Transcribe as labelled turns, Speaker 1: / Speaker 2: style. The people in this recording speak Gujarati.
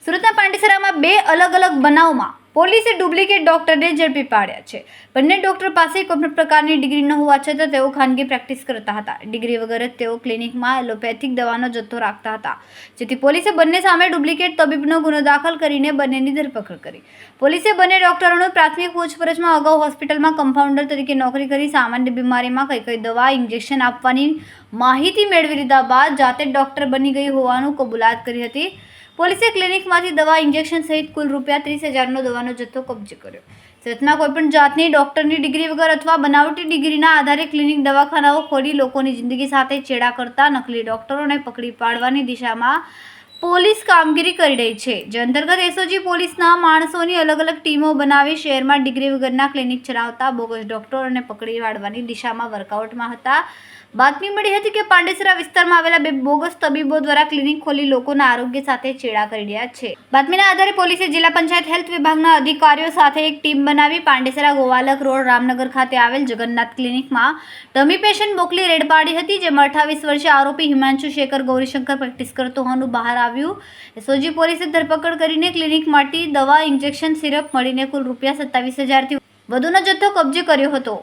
Speaker 1: સુરતના પાંડેસરામાં બે અલગ બનાવમાં પોલીસે ડુપ્લિકેટ ડોક્ટરને ઝડપી પાડ્યા છે. બંને ડોક્ટર પાસે કોઈ પણ પ્રકારની ડિગ્રી ન હોવા છતાં તેઓ ખાનગી પ્રેક્ટિસ કરતા હતા. ડિગ્રી વગર જ તેઓ ક્લિનિકમાં એલોપેથિક દવાનો જથ્થો રાખતા હતા, જેથી પોલીસે બંને સામે ડુપ્લિકેટ તબીબનો ગુનો દાખલ કરીને બંનેની ધરપકડ કરી. પોલીસે બંને ડોક્ટરોની પ્રાથમિક પૂછપરછમાં અગાઉ હોસ્પિટલમાં કમ્પાઉન્ડર તરીકે નોકરી કરી સામાન્ય બીમારીમાં કઈ દવા ઇન્જેક્શન આપવાની માહિતી મેળવી લીધા બાદ જાતે ડોક્ટર બની ગઈ હોવાનું કબૂલાત કરી હતી. પોલીસે ક્લિનિકમાંથી દવા ઇન્જેક્શન સહિત કુલ ₹30,000નો દવાનો જથ્થો કબજે કર્યો. સુરતમાં કોઈપણ જાતની ડોક્ટરની ડિગ્રી વગર અથવા બનાવટી ડિગ્રીના આધારે ક્લિનિક દવાખાનાઓ ખોલી લોકોની જિંદગી સાથે ચેડા કરતા નકલી ડોક્ટરોને પકડી પાડવાની દિશામાં પોલીસ કામગીરી કરી રહી છે, જે અંતર્ગત એસઓજી પોલીસના માણસોની અલગ ટીમો બનાવી શહેરમાં ડિગ્રી વગરના ક્લિનિક ચલાવતા બોગસ ડોક્ટરોને પકડી પાડવાની દિશામાં વર્કઆઉટમાં હતા. બાતમી મળી હતી કે પાંડેસરા વિસ્તારમાં આવેલા બે બોગસ તબીબો દ્વારા ક્લિનિક ખોલી લોકોના આરોગ્ય સાથે ચેડા કરી રહ્યા છે. બાતમીના આધારે પોલીસે જિલ્લા પંચાયત હેલ્થ વિભાગના અધિકારીઓ સાથે એક ટીમ બનાવી પાંડેસરા ગોવાલક રોડ રામનગર ખાતે આવેલ જગન્નાથ ક્લિનિકમાં ડમી પેશન્ટ મોકલી રેડ પાડી હતી, જેમાં 28 વર્ષીય આરોપી હિમાંશુ શેખર ગૌરીશંકર પ્રેક્ટિસ કરતો હોવાનું બહાર આવ્યું. એસઓજી પોલીસે ધરપકડ કરીને ક્લિનિકમાંથી દવા, ઇન્જેક્શન, સિરપ મળીને કુલ ₹27,000થી વધુનો જથ્થો કબજે કર્યો હતો.